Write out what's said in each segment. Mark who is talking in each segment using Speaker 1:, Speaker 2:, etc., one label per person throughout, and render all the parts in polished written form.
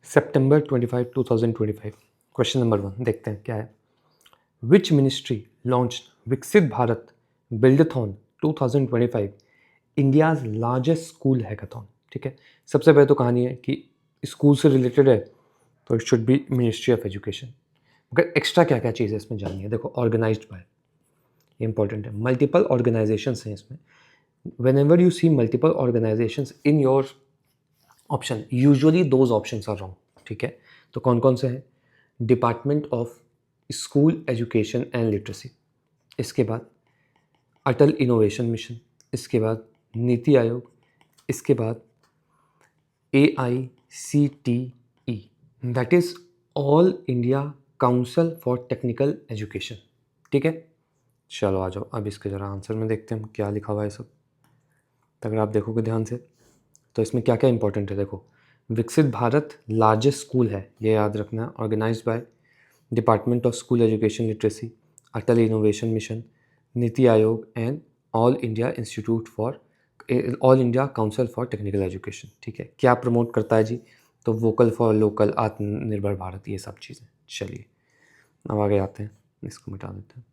Speaker 1: सितंबर 25 2025 question number 1 देखते हैं क्या है। विच ministry launched Viksit Bharat buildathon 2025 India's largest school hackathon. ठीक है, सबसे पहले तो कहानी है कि स्कूल से रिलेटेड है तो it should be ministry of education. मगर एक्स्ट्रा क्या क्या चीज़ है इसमें जाननी है। देखो, ऑर्गेनाइज्ड बाय, ये इंपॉर्टेंट है। मल्टीपल ऑर्गेनाइजेशंस हैं इसमें। Whenever you see multiple organisations in your option, usually those options are wrong. ठीक है, तो कौन कौन से हैं? Department of school education and literacy, इसके बाद अटल इनोवेशन मिशन, इसके बाद नीति आयोग, इसके बाद AICTE, that is all India council for technical education. ठीक है, चलो आ जाओ अब इसके ज़रा आंसर में देखते हैं क्या लिखा हुआ है सब। तो अगर आप देखोगे ध्यान से तो इसमें क्या क्या इंपॉर्टेंट है। देखो, विकसित भारत लार्जेस्ट स्कूल है, ये याद रखना है। Organised by department of school education literacy, Atal innovation mission, NITI Aayog and all India council for technical education. ठीक है, क्या प्रमोट करता है जी? तो वोकल फॉर लोकल, आत्मनिर्भर भारत, ये सब चीज़ें। चलिए अब आगे आते हैं, इसको मिटा देते हैं।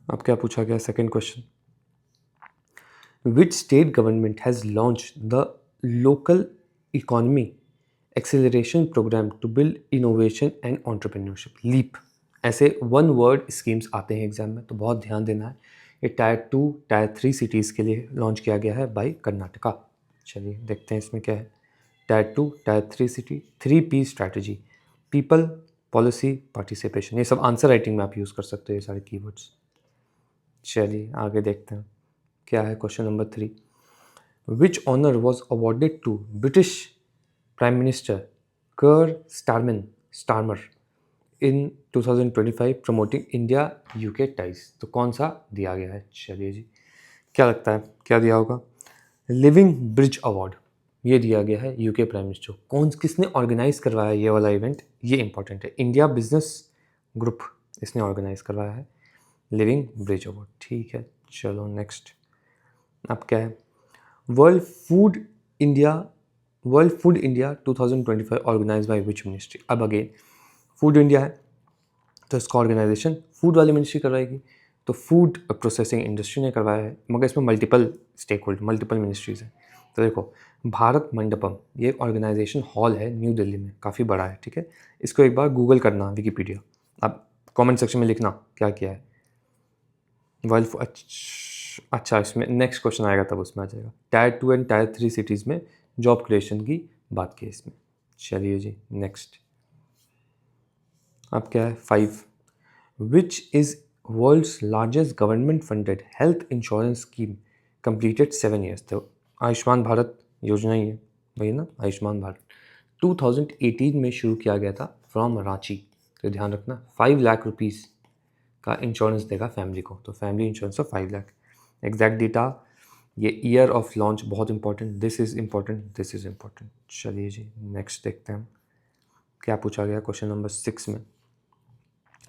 Speaker 1: अब क्या पूछा गया? Second question, which state government has launched the local economy acceleration program to build innovation and entrepreneurship, LEAP. ऐसे वन वर्ड स्कीम्स आते हैं एग्जाम में, तो बहुत ध्यान देना है। ये टायर 2 टायर 3 सिटीज़ के लिए लॉन्च किया गया है बाय कर्नाटका। चलिए देखते हैं इसमें क्या है। Tyre 2 tyre 3 city, 3P strategy, people, policy, participation, ये सब आंसर राइटिंग में आप यूज़ कर सकते हो ये सारे कीवर्ड्स। चलिए आगे देखते हैं क्या है। Question number 3, which honour was awarded to British prime minister Keir Starmer in 2025 promoting India UK ties. तो कौन सा दिया गया है? चलिए जी, क्या लगता है क्या दिया होगा? लिविंग ब्रिज अवार्ड, ये दिया गया है यूके प्राइम मिनिस्टर। किसने ऑर्गेनाइज करवाया ये वाला इवेंट? ये इंपॉर्टेंट है। इंडिया बिजनेस ग्रुप इसने ऑर्गेनाइज करवाया है लिविंग ब्रिज अवार्ड। ठीक है, चलो नेक्स्ट। अब क्या है? World food India 2025 organise by which ministry. अब अगेन फूड इंडिया है तो इसका ऑर्गेनाइजेशन फूड वाली मिनिस्ट्री करवाएगी, तो फूड प्रोसेसिंग इंडस्ट्री ने करवाया है। मगर इसमें multiple stakeholder, multiple ministries हैं। तो देखो, भारत मंडपम, ये एक ऑर्गेनाइजेशन हॉल है न्यू दिल्ली में, काफ़ी बड़ा है। ठीक है, इसको एक बार गूगल करना, विकीपीडिया। अब कमेंट सेक्शन में लिखना क्या किया है। वर्ल्ड, अच्छा इसमें नेक्स्ट क्वेश्चन आएगा तब उसमें आ जाएगा। टायर 2 एंड टायर 3 सिटीज़ में जॉब क्रिएशन की बात की इसमें। चलिए जी नेक्स्ट। अब क्या है? 5, which is world's largest government funded health insurance scheme completed 7 years। तो आयुष्मान भारत योजना ही है वही ना, आयुष्मान भारत 2018 में शुरू किया गया था फ्रॉम रांची। तो ध्यान रखना 5 लाख रुपीज़ का इंश्योरेंस देगा फैमिली को, तो family insurance of 5 lakh. Exact data, ये ईयर ऑफ लॉन्च बहुत इंपॉर्टेंट, दिस इज़ इम्पॉर्टेंट। चलिए जी नेक्स्ट देखते हैं क्या पूछा गया क्वेश्चन नंबर 6 में।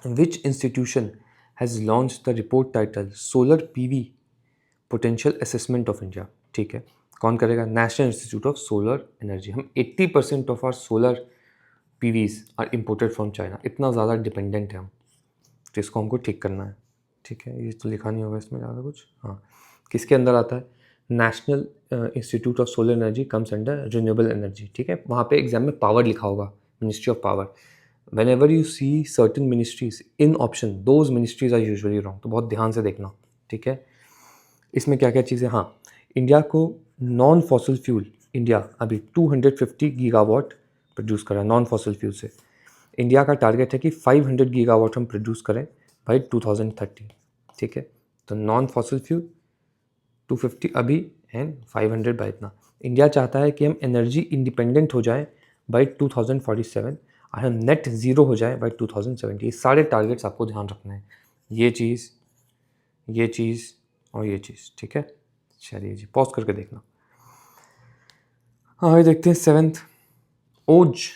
Speaker 1: Which institution has launch the report title solar PV potential assessment of India. ठीक है, कौन करेगा? National institute of solar energy. हम 80% of our solar PVs are imported from China, इतना ज़्यादा डिपेंडेंट है हम, तो इसको हमको ठीक करना है। ठीक है, ये तो लिखा नहीं होगा इसमें ज़्यादा कुछ। हाँ, किसके अंदर आता है? National institute of solar energy comes under renewable energy. ठीक है, वहाँ पे एग्जाम में पावर लिखा होगा, ministry of power. Whenever you see certain ministries in option, those ministries are usually wrong, तो बहुत ध्यान से देखना। ठीक है, इसमें क्या क्या चीज़ें? हाँ, इंडिया को नॉन फॉसिल फ्यूल, इंडिया अभी 250 गीगावाट प्रोड्यूस कर रहा है नॉन फॉसिल फ्यूल से। इंडिया का टारगेट है कि 500 गीगावाट हम प्रोड्यूस करें बाई 2030। ठीक है, तो नॉन फॉसिल फ्यूल 250 अभी एंड 500 बाई इतना। इंडिया चाहता है कि हम एनर्जी इंडिपेंडेंट हो जाएं बाई 2047 और हम नेट ज़ीरो हो जाए बाई 2070। ये सारे टारगेट्स आपको ध्यान रखना है, ये चीज़ और ये चीज़। ठीक है, चलिए जी पॉज करके देखना। हाँ, देखते हैं 7th, ओज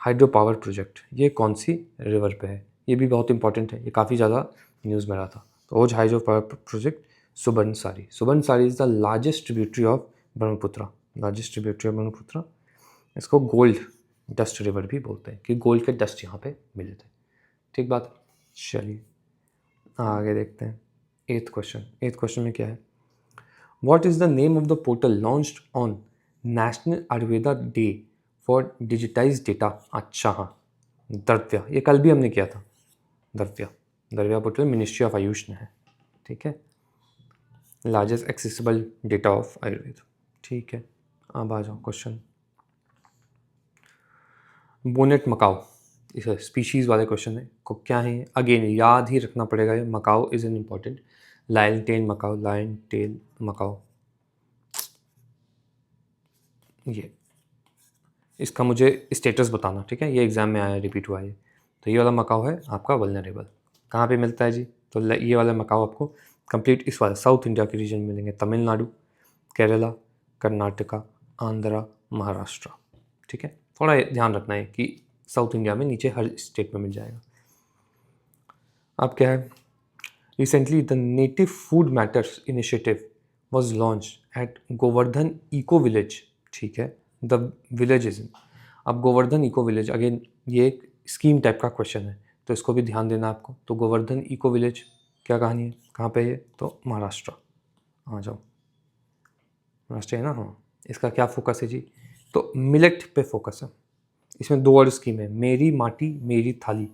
Speaker 1: हाइड्रो पावर प्रोजेक्ट, ये कौन सी रिवर पे है? ये भी बहुत इंपॉर्टेंट है, ये काफ़ी ज़्यादा न्यूज़ में रहा था। तो Oju hydro power project Subansiri is the largest tributary of Brahmaputra. Largest tributary of Brahmaputra. इसको गोल्ड डस्ट रिवर भी बोलते हैं कि गोल्ड के डस्ट यहाँ पे मिले थे। ठीक बात। चलिए आगे देखते हैं। एथ क्वेश्चन में क्या है? What is the name of the portal launched on national Ayurveda day for digitise data? अच्छा हाँ, द्रव्या। ये कल भी हमने किया था। द्रव्या पोर्टल मिनिस्ट्री ऑफ आयुष ने है। ठीक है, largest accessible data of Ayurveda. ठीक है, अब आ जाओ क्वेश्चन। बोनेट मकाओ, इस स्पीशीज़ वाले क्वेश्चन है को क्या है? अगेन याद ही रखना पड़ेगा, ये macaque is an important. Lion tail macaque, ये इसका मुझे स्टेटस बताना। ठीक है, ये एग्जाम में आया, रिपीट हुआ है। तो ये वाला मकाओ है आपका वल्नरेबल। कहाँ पे मिलता है जी? तो ये वाला मकाओ आपको कंप्लीट इस वाले साउथ इंडिया के रीजन में मिलेंगे। तमिलनाडु, केरला, कर्नाटका, आंध्रा, महाराष्ट्र। ठीक है, थोड़ा ध्यान रखना है कि साउथ इंडिया में नीचे हर स्टेट में मिल जाएगा। अब क्या है? Recently the native food matters initiative was launch at Govardhan eco village. ठीक है, द विलेज इज इन। अब गोवर्धन इको विलेज, अगेन ये एक स्कीम टाइप का क्वेश्चन है, तो इसको भी ध्यान देना आपको। तो गोवर्धन इको विलेज क्या कहानी है, कहाँ पे है? तो महाराष्ट्र। आ जाओ, महाराष्ट्र है ना। हाँ, इसका क्या फोकस है जी? तो मिलेट पे फोकस है। इसमें 2 और स्कीम है, मेरी माटी मेरी थाली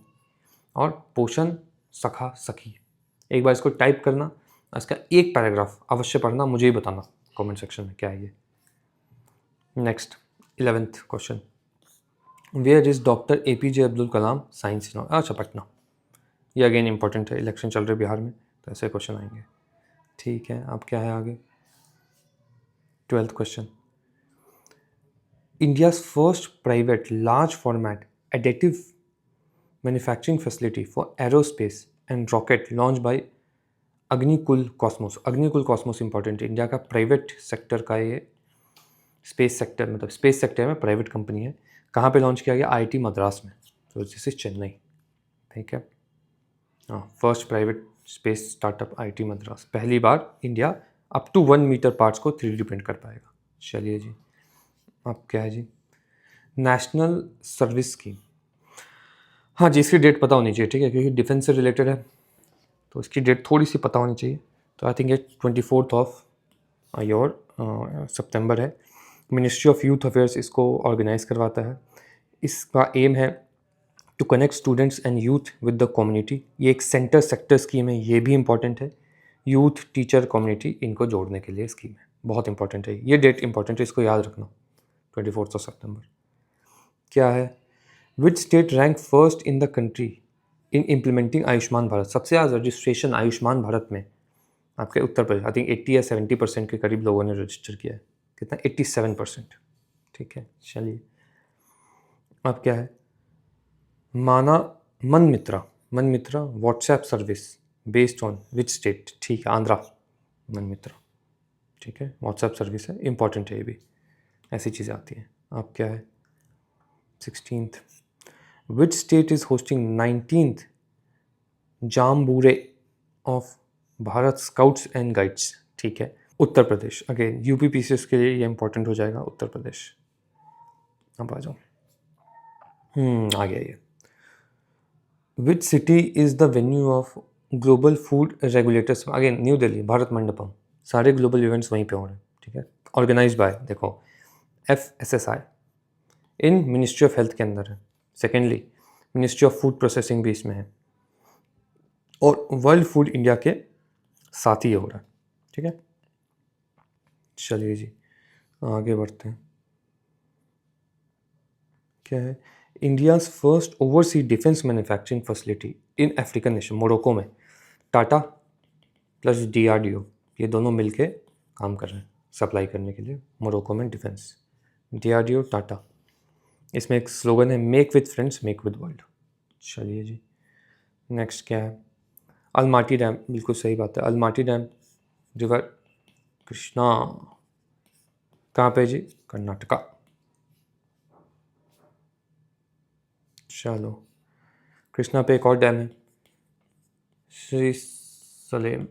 Speaker 1: और पोषण सखा सखी। एक बार इसको टाइप करना, इसका एक पैराग्राफ अवश्य पढ़ना, मुझे ही बताना कमेंट सेक्शन में क्या है ये। Next 11th question, where is doctor APJ Abdul Kalam science university? अच्छा, पटना। ये अगेन इंपॉर्टेंट है, इलेक्शन चल रहे बिहार में, तो ऐसे क्वेश्चन आएंगे। ठीक है, अब क्या है आगे? 12th question, India's first private large format additive manufacturing facility for aerospace and rocket launch by Agnikul Cosmos. Agnikul Cosmos important है, इंडिया का प्राइवेट सेक्टर का ये स्पेस सेक्टर, मतलब स्पेस सेक्टर में प्राइवेट कंपनी है। कहाँ पे लॉन्च किया गया? IIT मद्रास में, तो दिस इज चेन्नई। ठीक है, हाँ, first private space startup IIT Madras. पहली बार India up to 1 meter parts को 3D प्रिंट कर पाएगा। चलिए जी, अब क्या है जी? National service scheme. हाँ जी, इसकी डेट पता होनी चाहिए। ठीक है, क्योंकि डिफेंस से रिलेटेड है, तो इसकी डेट थोड़ी सी पता होनी चाहिए। तो आई थिंक ये 24 ऑफ योर सितंबर है। मिनिस्ट्री ऑफ यूथ अफेयर्स इसको ऑर्गेनाइज करवाता है। इसका एम है to connect students and youth with the community. ये एक सेंटर सेक्टर स्कीम है, ये भी इंपॉर्टेंट है। यूथ टीचर कम्युनिटी इनको जोड़ने के लिए स्कीम है, बहुत इंपॉर्टेंट है। ये डेट इंपॉर्टेंट है, इसको याद रखना, 24 सितंबर। क्या है? Which state rank first in the country in implementing Ayushman Bharat? सबसे ज़्यादा रजिस्ट्रेशन आयुष्मान भारत में आपके उत्तर प्रदेश। आई थिंक 80 या 70% के करीब लोगों ने रजिस्टर किया है। कितना? 87%। ठीक है, चलिए अब क्या है? माना Mana Mitra WhatsApp service based on which state? ठीक है, आंध्रा। मन मित्रा, ठीक है, व्हाट्सएप सर्विस है, इंपॉर्टेंट है ये भी, ऐसी चीज़ें आती हैं। अब क्या है? 16th, which state is hosting 19th jamboree of Bharat scouts and guides? ठीक है, उत्तर प्रदेश। अगेन UPPCS के लिए ये इंपॉर्टेंट हो जाएगा, उत्तर प्रदेश। अब आ जाओ, आ गया ये। Which city is the venue of global food regulators? Again new Delhi, Bharat Mandapam. सारे ग्लोबल इवेंट्स वहीं पे हो रहे हैं। ठीक है, ऑर्गेनाइज बाय, देखो, FSSI in ministry of health के अंदर है। Secondly ministry of food processing भी इसमें है, और वर्ल्ड फूड इंडिया के साथ ही हो रहा है। ठीक है, चलिए जी आगे बढ़ते हैं। क्या है? India's first oversee defence manufacturing facility in African nation, Morocco में। टाटा प्लस DRDO, ये दोनों मिलके काम कर रहे हैं सप्लाई करने के लिए मोरक्को में डिफेंस। DRDO, टाटा। इसमें एक स्लोगन है, make with friends make with world. चलिए जी, नेक्स्ट क्या है? अलमाटी डैम, बिल्कुल सही बात है, अलमाटी डैम रिवर कृष्णा। कहाँ पे जी? कर्नाटका। चलो, कृष्णा पे एक और डैम है, श्री सलेम।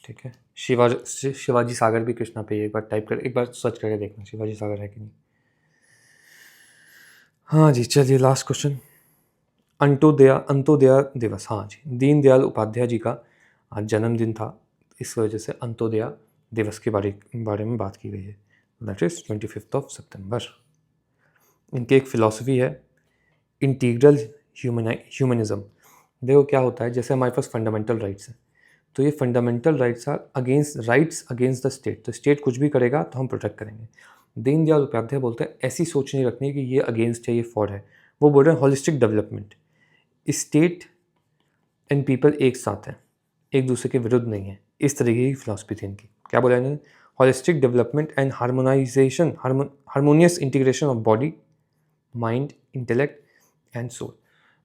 Speaker 1: ठीक है, शिवाजी सागर भी कृष्णा पे, एक बार टाइप कर, एक बार सर्च करके देखना शिवाजी सागर है कि नहीं। हाँ जी, चलिए लास्ट क्वेश्चन। अंत्योदया दिवस, हाँ जी, दीनदयाल उपाध्याय जी का आज जन्मदिन था, इस वजह से अंत्योदया दिवस के बारे में बात की गई है। दैट इज़ 25 सितंबर। इनकी एक फ़िलॉसफी है इंटीग्रल ह्यूमनिज़्म। देखो क्या होता है, जैसे हमारे पास फंडामेंटल राइट्स हैं, तो ये fundamental rights are against the state. तो स्टेट कुछ भी करेगा तो हम प्रोटेक्ट करेंगे। दीनदयाल उपाध्याय बोलते हैं ऐसी सोच नहीं रखनी कि ये अगेंस्ट है, ये फॉर है। वो बोल रहे हैं holistic development, state and people एक साथ हैं, एक दूसरे के विरुद्ध नहीं है। इस तरीके की फिलॉसफी थी इनकी। क्या बोला इन्होंने? Holistic development and harmonious integration of body, mind, intellect and soul.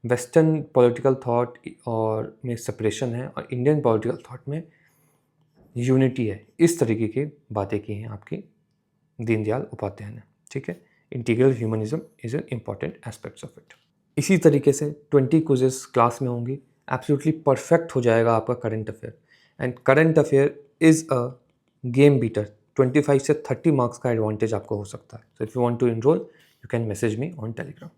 Speaker 1: Western political thought और में सेपरेशन है और इंडियन पॉलिटिकल थॉट में यूनिटी है। इस तरीके की बातें की हैं आपकी दीनदयाल उपाध्याय ने। ठीक है, integral humanism is an important aspects of it. इसी तरीके से 20 क्विजेस क्लास में होंगी, एब्सोल्युटली परफेक्ट हो जाएगा आपका current affair. And current affair is a game beater. 25 से 30 मार्क्स का एडवांटेज आपको हो सकता है। So if you want to enrol, you can message me on Telegram.